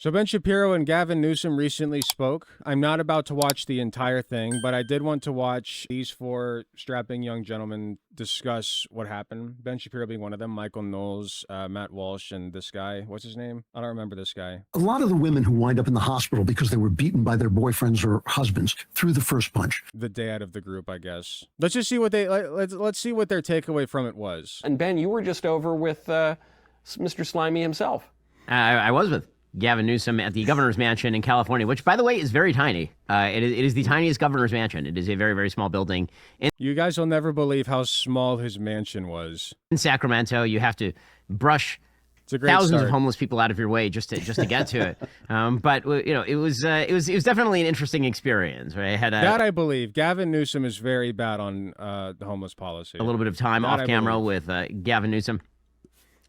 So Ben Shapiro and Gavin Newsom recently spoke. I'm not about to watch the entire thing, but I did want to watch these four strapping young gentlemen discuss what happened. Ben Shapiro being one of them, Michael Knowles, Matt Walsh, and this guy. What's his name? I don't remember this guy. A lot of the women who wind up in the hospital because they were beaten by their boyfriends or husbands threw the first punch. The dad of the group, I guess. Let's just see what they let's see what their takeaway from it was. And Ben, you were just over with Mr. Slimy himself. I was with Gavin Newsom at the governor's mansion in California, which, by the way, is very tiny. It is the tiniest governor's mansion. It is a very, very small building. You guys will never believe how small his mansion was. In Sacramento, you have to brush thousands of homeless people out of your way just to get to it. But you know, it was definitely an interesting experience. Right? That I believe. Gavin Newsom is very bad on the homeless policy. A little bit of time off camera with Gavin Newsom.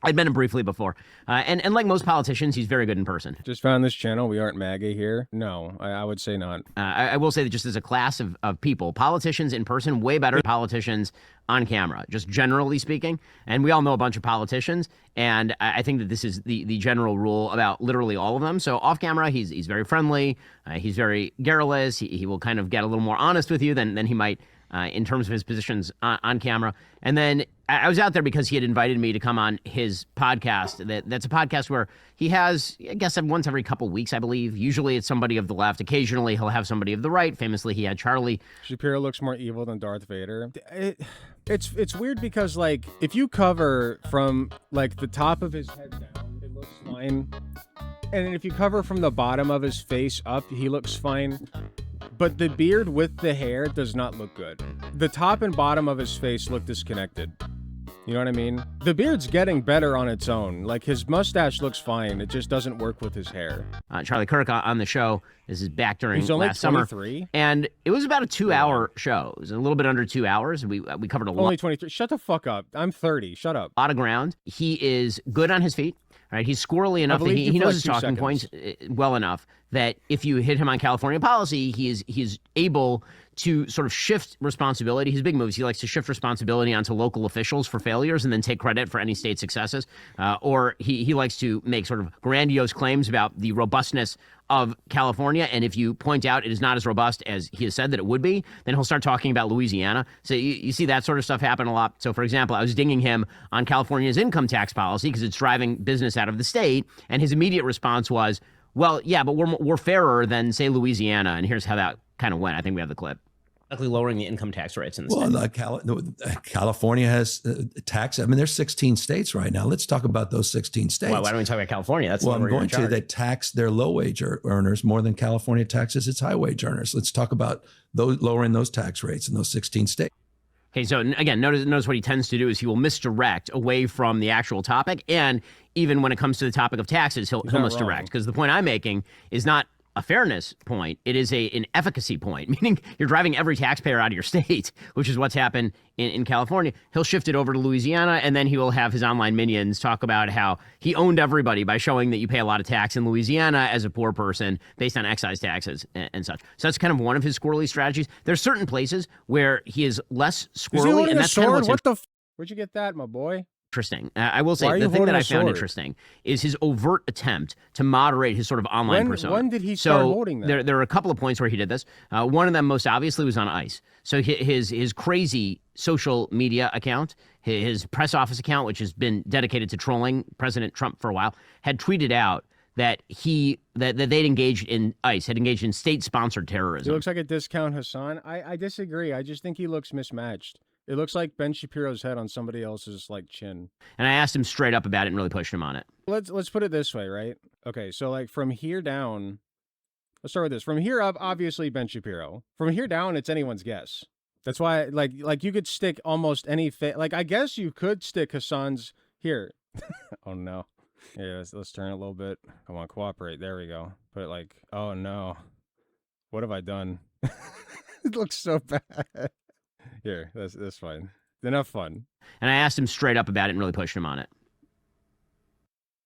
I'd met him briefly before, and like most politicians, he's very good in person. Just found this channel. We aren't MAGA here. No, I would say not. I will say that just as a class of people, politicians in person, way better than politicians on camera, just generally speaking. And we all know a bunch of politicians, and I think that this is the general rule about literally all of them. So off camera, he's very friendly. He's very garrulous. He will kind of get a little more honest with you than he might in terms of his positions on camera. And then I was out there because he had invited me to come on his podcast. That's a podcast where he has, I guess, once every couple weeks, I believe. Usually it's somebody of the left. Occasionally he'll have somebody of the right. Famously, he had Charlie. Shapiro looks more evil than Darth Vader. It's weird because, like, if you cover from, like, the top of his head down, it looks fine. And if you cover from the bottom of his face up, he looks fine. But the beard with the hair does not look good. The top and bottom of his face look disconnected. You know what I mean? The beard's getting better on its own. Like, his mustache looks fine. It just doesn't work with his hair. Charlie Kirk on the show. This is back during He's only last summer. 23? And it was about a 2-hour show. It was a little bit under 2 hours. We covered a lot. Only 23. Shut the fuck up. I'm 30. Shut up. A lot of ground. He is good on his feet. Right, he's squirrely enough that he knows his talking points well enough that if you hit him on California policy, he's able to sort of shift responsibility. His big moves, he likes to shift responsibility onto local officials for failures and then take credit for any state successes. Or he likes to make sort of grandiose claims about the robustness of California, and if you point out it is not as robust as he has said that it would be, then he'll start talking about Louisiana. So you see that sort of stuff happen a lot. So, for example, I was dinging him on California's income tax policy because it's driving business out of the state, and his immediate response was, well, yeah, but we're fairer than, say, Louisiana, and here's how that kind of went. I think we have the clip. Lowering the income tax rates in the state. California has tax. I mean, there's 16 states right now. Let's talk about those 16 states. Why don't we talk about California? That's I'm going to. They tax their low-wage earners more than California taxes its high-wage earners. Let's talk about lowering those tax rates in those 16 states. Okay, so again, notice what he tends to do is he will misdirect away from the actual topic, and even when it comes to the topic of taxes, he'll misdirect, because the point I'm making is not a fairness point. It is an efficacy point, meaning you're driving every taxpayer out of your state, which is what's happened in California. He'll shift it over to Louisiana, and then he will have his online minions talk about how he owned everybody by showing that you pay a lot of tax in Louisiana as a poor person based on excise taxes and such. So that's kind of one of his squirrely strategies. There's certain places where he is less squirrely, and that's kind of what's Where'd you get that, my boy? Interesting. I will say the thing that I found interesting is his overt attempt to moderate his sort of online persona. When did he start holding that? There are a couple of points where he did this. One of them most obviously was on ICE. So his crazy social media account, his press office account, which has been dedicated to trolling President Trump for a while, had tweeted out that they'd engaged in ICE, had engaged in state-sponsored terrorism. He looks like a discount Hassan. I disagree. I just think he looks mismatched. It looks like Ben Shapiro's head on somebody else's, like, chin. And I asked him straight up about it and really pushed him on it. Let's put it this way, right? Okay, so, like, from here down, let's start with this. From here up, obviously Ben Shapiro. From here down, it's anyone's guess. That's why, like you could stick almost any like, I guess you could stick Hassan's here. Oh no. Yeah, let's turn it a little bit. Come on, cooperate. There we go. Put it like, oh no. What have I done? It looks so bad. Here, that's fine. Enough fun. And I asked him straight up about it and really pushed him on it.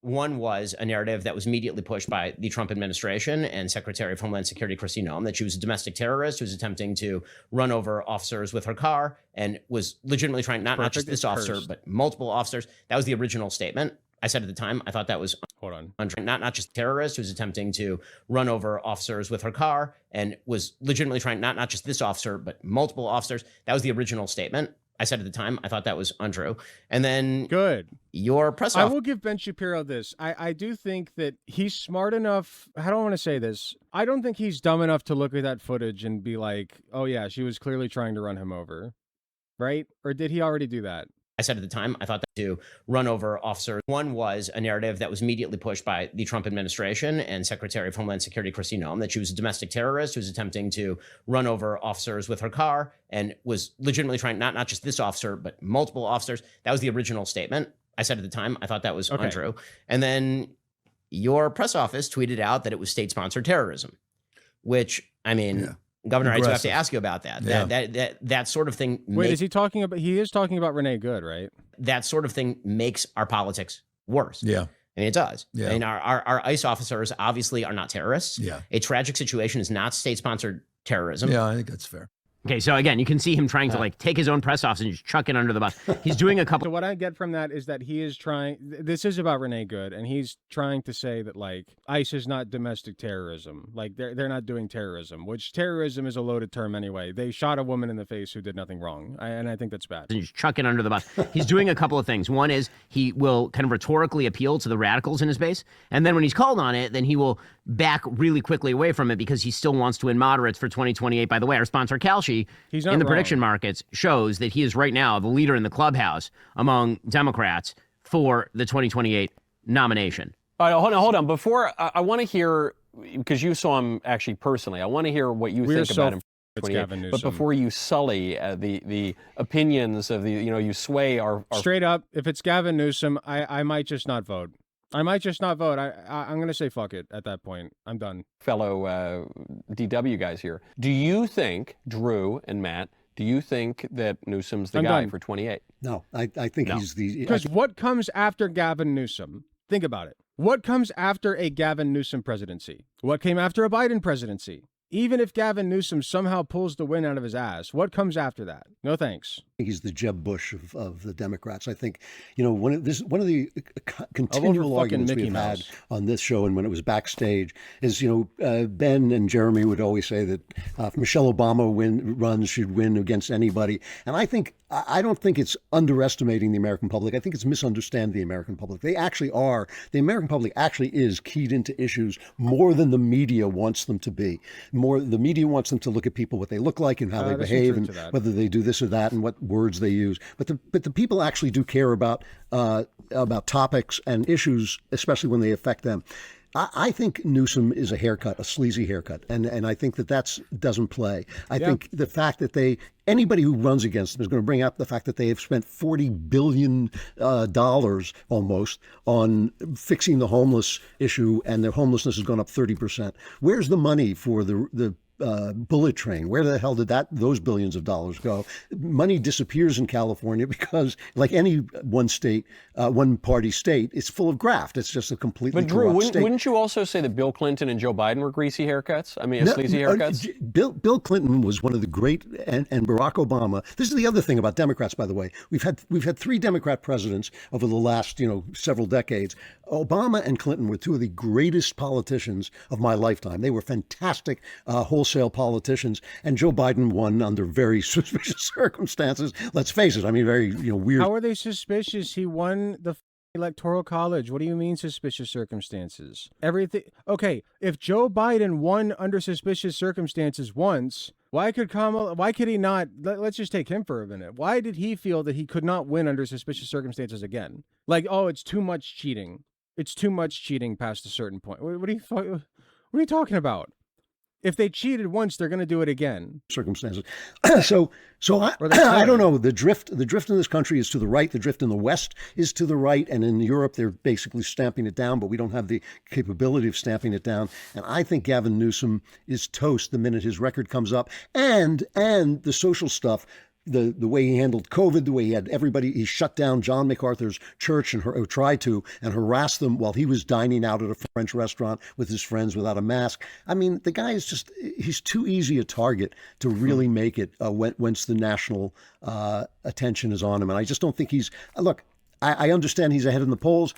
One was a narrative that was immediately pushed by the Trump administration and Secretary of Homeland Security Kristi Noem, that she was a domestic terrorist who was attempting to run over officers with her car and was legitimately trying, not just this officer, but multiple officers. That was the original statement. I said at the time, I thought that was Hold on. not just a terrorist who's attempting to run over officers with her car and was legitimately trying, not just this officer, but multiple officers. That was the original statement. I said at the time, I thought that was untrue. And then good. Your press I will give Ben Shapiro this. I do think that he's smart enough. How do I want to say this? I don't think he's dumb enough to look at that footage and be like, oh yeah, she was clearly trying to run him over. Right? Or did he already do that? I said at the time, I thought that to run over officers. One was a narrative that was immediately pushed by the Trump administration and Secretary of Homeland Security Kristi Noem that she was a domestic terrorist who was attempting to run over officers with her car and was legitimately trying, not just this officer, but multiple officers. That was the original statement. I said at the time, I thought that was untrue. And then your press office tweeted out that it was state-sponsored terrorism, which, I mean... Yeah. Governor, I do have to ask you about that. Yeah. That sort of thing. Wait, is he talking about? He is talking about Renee Good, right? That sort of thing makes our politics worse. Yeah, I mean, it does. Yeah. I mean, our ICE officers obviously are not terrorists. Yeah, a tragic situation is not state-sponsored terrorism. Yeah, I think that's fair. Okay, so again, you can see him trying to like take his own press office and just chuck it under the bus. He's doing a couple. So what I get from that is that he is trying. This is about Renee Good, and he's trying to say that like ICE is not domestic terrorism. Like they're not doing terrorism, which terrorism is a loaded term anyway. They shot a woman in the face who did nothing wrong, and I think that's bad. And just chuck it under the bus. He's doing a couple of things. One is he will kind of rhetorically appeal to the radicals in his base, and then when he's called on it, then he will back really quickly away from it because he still wants to win moderates for 2028. By the way, our sponsor Kalshi in the prediction markets shows that he is right now the leader in the clubhouse among Democrats for the 2028 nomination. All right, hold on. Before I want to hear, because you saw him actually personally, I want to hear what you think about him. It's Gavin Newsom. But before you sully the opinions of the, you sway our straight up. If it's Gavin Newsom, I might just not vote. I'm going to say fuck it at that point. I'm done. Fellow DW guys here. Do you think, Drew and Matt, do you think that Newsom's the guy for 28? No, I think he's the... Because what comes after Gavin Newsom? Think about it. What comes after a Gavin Newsom presidency? What came after a Biden presidency? Even if Gavin Newsom somehow pulls the wind out of his ass, what comes after that? No thanks. He's the Jeb Bush of the Democrats. I think, one of the continual arguments we've had on this show and when it was backstage is, Ben and Jeremy would always say that if Michelle Obama runs, she'd win against anybody. And I don't think it's underestimating the American public. I think it's misunderstanding the American public. They actually are. The American public actually is keyed into issues more than the media wants them to be. The media wants them to look at people, what they look like and how they behave and whether they do this or that and what words they use. But the people actually do care about topics and issues, especially when they affect them. I think Newsom is a sleazy haircut, and I think that doesn't play. I think the fact that anybody who runs against them is going to bring up the fact that they have spent $40 billion almost on fixing the homeless issue, and their homelessness has gone up 30%. Where's the money for the bullet train? Where the hell did those billions of dollars go? Money disappears in California because, like any one party state, it's full of graft. It's just a completely corrupt state. But Drew, wouldn't you also say that Bill Clinton and Joe Biden were greasy haircuts? I mean, sleazy haircuts? Bill Clinton was one of the great, and Barack Obama. This is the other thing about Democrats, by the way. We've had three Democrat presidents over the last several decades. Obama and Clinton were two of the greatest politicians of my lifetime. They were fantastic wholesale politicians, and Joe Biden won under very suspicious circumstances. Let's face it. I mean, very weird. How are they suspicious? He won the Electoral College. What do you mean suspicious circumstances? Everything. Okay, if Joe Biden won under suspicious circumstances once, why could he not? Let's just take him for a minute. Why did he feel that he could not win under suspicious circumstances again? Like, oh, it's too much cheating. It's too much cheating past a certain point. What are you talking about? If they cheated once, they're going to do it again. Circumstances. So I don't know. The drift in this country is to the right. The drift in the West is to the right. And in Europe, they're basically stamping it down, but we don't have the capability of stamping it down. And I think Gavin Newsom is toast the minute his record comes up. And the social stuff, the way he handled COVID, the way he had everybody, he shut down John MacArthur's church and tried to harass them while he was dining out at a French restaurant with his friends without a mask. I mean, the guy is he's too easy a target to really make it once the national attention is on him. And I just don't think look, I understand he's ahead in the polls.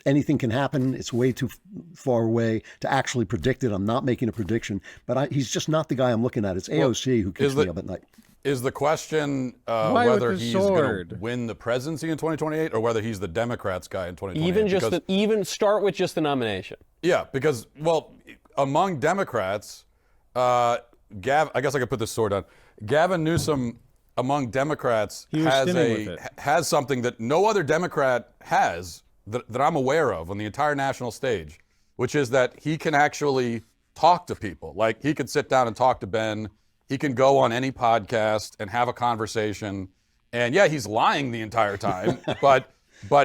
anything can happen. It's way too far away to actually predict it. I'm not making a prediction, but he's just not the guy I'm looking at. It's AOC who keeps me up at night. Is the question whether he's going to win the presidency in 2028 or whether he's the Democrats' guy in 2028? Even start with just the nomination. Yeah, because, well, among Democrats, I guess I could put this sword on. Gavin Newsom, among Democrats, has something that no other Democrat has that I'm aware of on the entire national stage, which is that he can actually talk to people. Like, he could sit down and talk to Ben. He can go on any podcast and have a conversation. And yeah, he's lying the entire time, but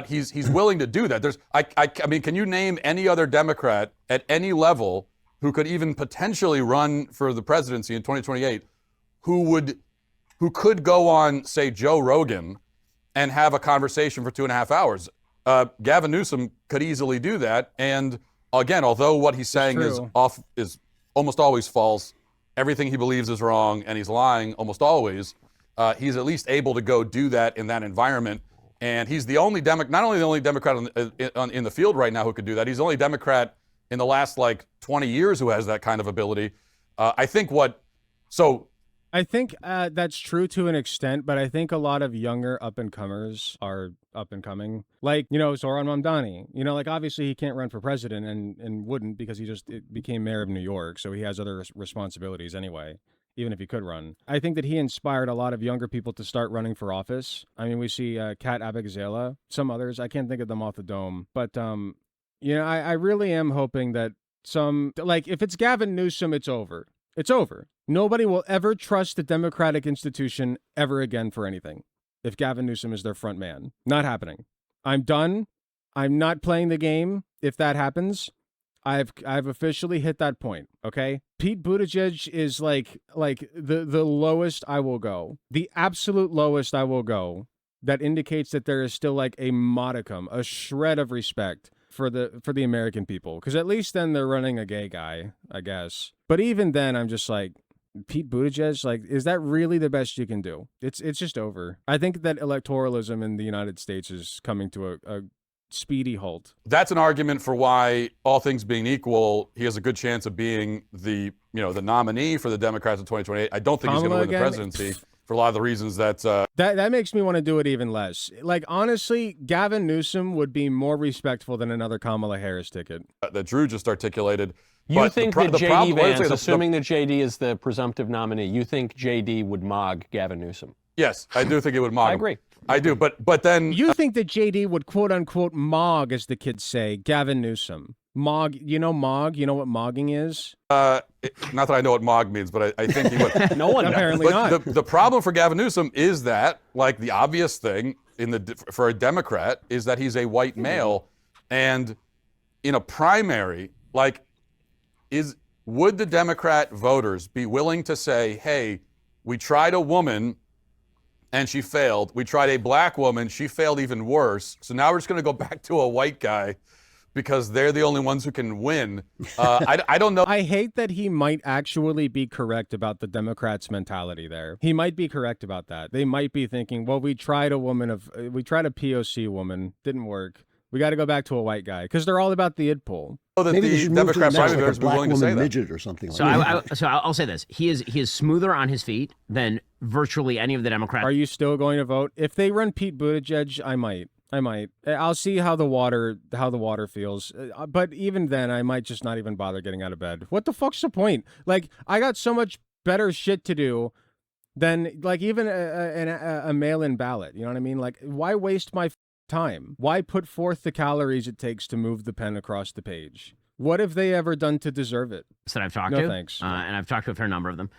he's willing to do that. I mean, can you name any other Democrat at any level who could even potentially run for the presidency in 2028 who could go on, say, Joe Rogan and have a conversation for 2.5 hours? Gavin Newsom could easily do that. And again, although what he's saying is almost always false, everything he believes is wrong, and he's lying almost always, he's at least able to go do that in that environment. And he's the only not only the only Democrat in the field right now who could do that, he's the only Democrat in the last 20 years who has that kind of ability. I think that's true to an extent, but I think a lot of younger up-and-comers are up-and-coming. Like, Zoran Mamdani. Obviously he can't run for president and wouldn't because he just became mayor of New York, so he has other responsibilities anyway, even if he could run. I think that he inspired a lot of younger people to start running for office. I mean, we see Kat Abigzela, some others. I can't think of them off the dome. But, I really am hoping that if it's Gavin Newsom, it's over. It's over. Nobody will ever trust the Democratic institution ever again for anything if Gavin Newsom is their front man. Not happening. I'm done. I'm not playing the game if that happens. I've officially hit that point, okay? Pete Buttigieg is like the lowest I will go. The absolute lowest I will go. That indicates that there is still a modicum, a shred of respect for the American people. Because at least then they're running a gay guy, I guess. But even then, I'm just Pete Buttigieg, is that really the best you can do? It's just over. I think that electoralism in the United States is coming to a speedy halt. That's an argument for why, all things being equal, he has a good chance of being the nominee for the Democrats in 2028. I don't think he's going to win the presidency for a lot of the reasons that makes me want to do it even less. Honestly, Gavin Newsom would be more respectful than another Kamala Harris ticket. That Drew just articulated. You think that J.D. Vance, assuming that J.D. is the presumptive nominee, you think J.D. would mog Gavin Newsom? Yes, I do think he would mog him. I agree. I do, but then... You think that J.D. would quote-unquote mog, as the kids say, Gavin Newsom? Mog, mog? You know what mogging is? Not that I know what mog means, but I think he would. No one apparently not. The problem for Gavin Newsom is that, the obvious thing for a Democrat is that he's a white male, and in a primary, would the Democrat voters be willing to say, hey, we tried a woman and she failed. We tried a black woman, she failed even worse. So now we're just going to go back to a white guy because they're the only ones who can win. I don't know. I hate that he might actually be correct about the Democrats' mentality there. He might be correct about that. They might be thinking, well, we tried a POC woman, didn't work. We got to go back to a white guy because they're all about the id poll. Maybe the Democrat primary voters be willing to say that. Midget or something like that. So I'll say this: he is smoother on his feet than virtually any of the Democrats. Are you still going to vote? If they run Pete Buttigieg, I might. I'll see how the water feels. But even then, I might just not even bother getting out of bed. What the fuck's the point? I got so much better shit to do than even a mail-in ballot. You know what I mean? Why waste my time? Why put forth the calories it takes to move the pen across the page? What have they ever done to deserve it? That I've talked to. No thanks. And I've talked to a fair number of them.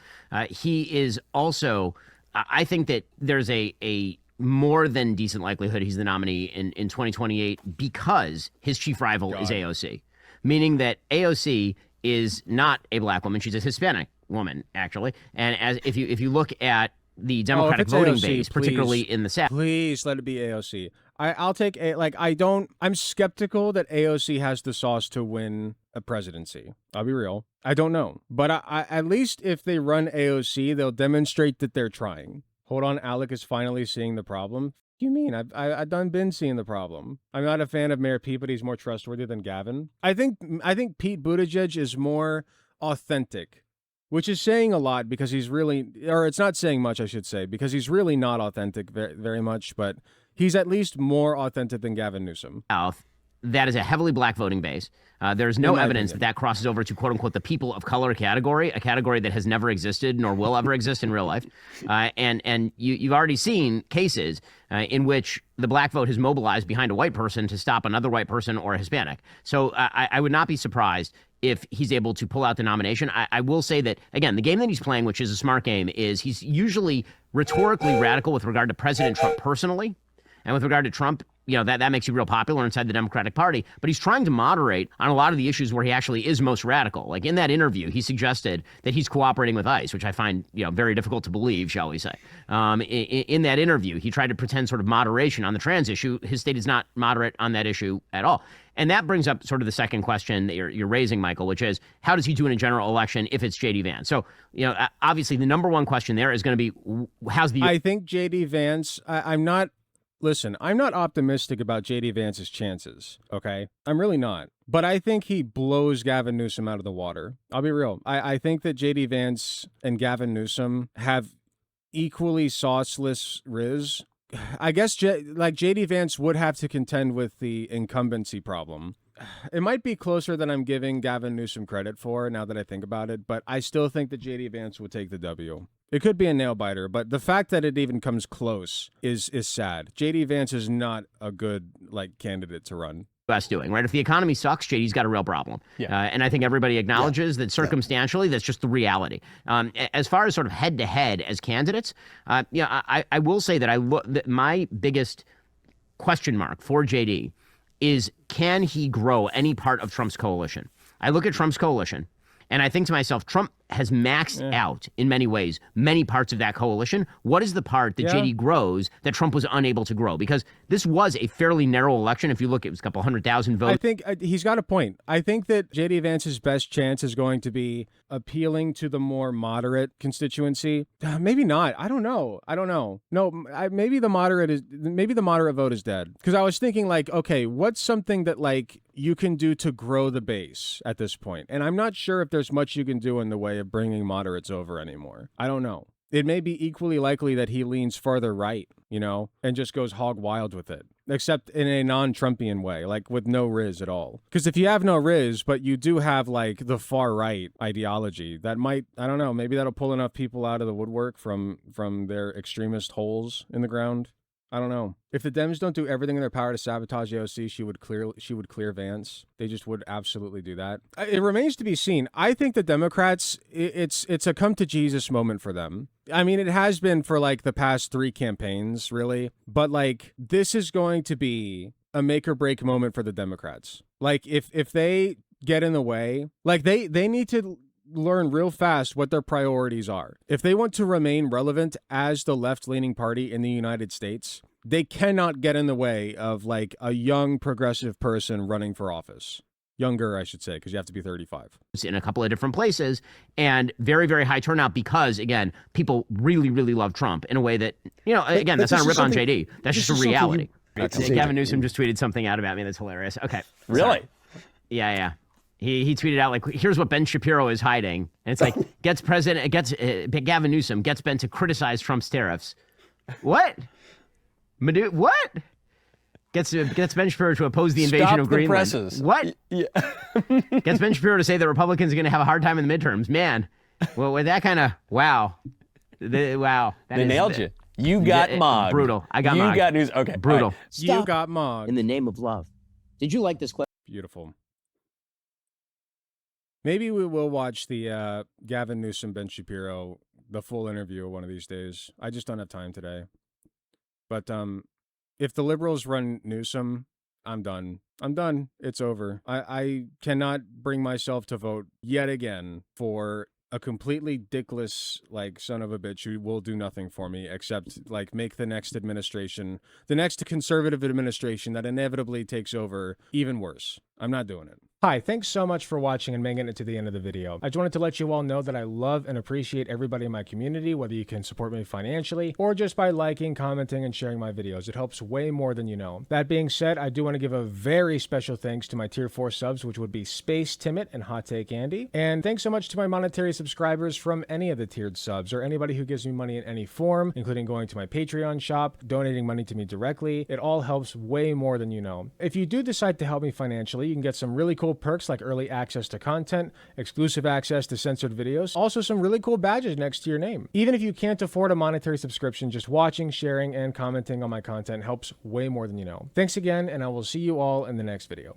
He is also, I think that there's a more than decent likelihood he's the nominee in 2028 because his chief rival is AOC. Meaning that AOC is not a black woman, she's a Hispanic woman, actually. And if you look at the Democratic voting AOC, base, particularly in the South. Please let it be AOC. I'll take I'm skeptical that AOC has the sauce to win a presidency. I'll be real. I don't know. But I at least if they run AOC, they'll demonstrate that they're trying. Hold on, Alec is finally seeing the problem. You mean I've done been seeing the problem. I'm not a fan of Mayor Pete, but he's more trustworthy than Gavin. I think Pete Buttigieg is more authentic, which is saying a lot because he's really, or it's not saying much, I should say, because he's really not authentic very, very much, but he's at least more authentic than Gavin Newsom. That is a heavily black voting base. There's no evidence that crosses over to, quote unquote, the people of color category, a category that has never existed nor will ever exist in real life. And you've already seen cases in which the black vote has mobilized behind a white person to stop another white person or a Hispanic. So I would not be surprised if he's able to pull out the nomination. I will say that, again, the game that he's playing, which is a smart game, is he's usually rhetorically radical with regard to President Trump personally. And with regard to Trump, that makes you real popular inside the Democratic Party. But he's trying to moderate on a lot of the issues where he actually is most radical. Like in that interview, he suggested that he's cooperating with ICE, which I find very difficult to believe, shall we say. In that interview, he tried to pretend sort of moderation on the trans issue. His state is not moderate on that issue at all. And that brings up sort of the second question that you're raising, Michael, which is how does he do in a general election if it's J.D. Vance? So, obviously the number one question there is going to be how's the... I think J.D. Vance, I'm not optimistic about J.D. Vance's chances, okay? I'm really not. But I think he blows Gavin Newsom out of the water. I'll be real. I think that J.D. Vance and Gavin Newsom have equally sauceless riz. I guess J.D. Vance would have to contend with the incumbency problem. It might be closer than I'm giving Gavin Newsom credit for now that I think about it, but I still think that J.D. Vance would take the W. It could be a nail biter, but the fact that it even comes close is sad. J.D. Vance is not a good candidate to run. U.S. doing, right? If the economy sucks, JD's got a real problem. Yeah. And I think everybody acknowledges that circumstantially, that's just the reality. As far as sort of head-to-head as candidates, I will say that my biggest question mark for JD is, can he grow any part of Trump's coalition? I look at Trump's coalition, and I think to myself, Trump has maxed out, in many ways, many parts of that coalition. What is the part that JD grows that Trump was unable to grow? Because this was a fairly narrow election. If you look, it was a couple 100,000 votes. I think he's got a point. I think that JD Vance's best chance is going to be appealing to the more moderate constituency. Maybe not. I don't know. No, maybe the moderate vote is dead. Because I was thinking okay, what's something that you can do to grow the base at this point? And I'm not sure if there's much you can do in the way of bringing moderates over anymore. I don't know. It may be equally likely that he leans farther right, and just goes hog wild with it, except in a non-Trumpian way, with no riz at all. Because if you have no riz, but you do have the far right ideology, that might, I don't know, maybe that'll pull enough people out of the woodwork from their extremist holes in the ground. I don't know. If the Dems don't do everything in their power to sabotage AOC, she would clear Vance. They just would absolutely do that. It remains to be seen. I think the Democrats, it's a come to Jesus moment for them. I mean, it has been for the past 3 campaigns, really. But this is going to be a make or break moment for the Democrats. If they get in the way, they need to learn real fast what their priorities are. If they want to remain relevant as the left-leaning party in the United States, they cannot get in the way of a young progressive person running for office. Younger, I should say, because you have to be 35. In a couple of different places, and very, very high turnout because, again, people really, really love Trump in a way that, again, that's not a rip on JD. That's just a reality. Gavin Newsom just tweeted something out about me that's hilarious. Okay. Really? Yeah. He tweeted out here's what Ben Shapiro is hiding, and it's Gavin Newsom gets Ben to criticize Trump's tariffs. What? What? Gets Ben Shapiro to oppose the invasion of Greenland. Presses. What? Yeah. Gets Ben Shapiro to say that Republicans are going to have a hard time in the midterms. Man, well, with that kind of wow. They nailed you. You got mogged. Brutal. I got mogged. You got news. Okay. Brutal. Right. You got mogged. In the name of love. Did you like this question? Beautiful. Maybe we will watch the Gavin Newsom, Ben Shapiro, the full interview one of these days. I just don't have time today. But if the liberals run Newsom, I'm done. It's over. I cannot bring myself to vote yet again for a completely dickless son of a bitch who will do nothing for me except make the next conservative administration that inevitably takes over even worse. I'm not doing it. Hi, thanks so much for watching and making it to the end of the video. I just wanted to let you all know that I love and appreciate everybody in my community, whether you can support me financially or just by liking, commenting, and sharing my videos. It helps way more than you know. That being said, I do want to give a very special thanks to my tier 4 subs, which would be Space Timid and Hot Take Andy. And thanks so much to my monetary subscribers from any of the tiered subs or anybody who gives me money in any form, including going to my Patreon shop, donating money to me directly. It all helps way more than you know. If you do decide to help me financially, you can get some really cool perks like early access to content, exclusive access to censored videos, also some really cool badges next to your name. Even if you can't afford a monetary subscription, just watching, sharing, and commenting on my content helps way more than you know. Thanks again, and I will see you all in the next video.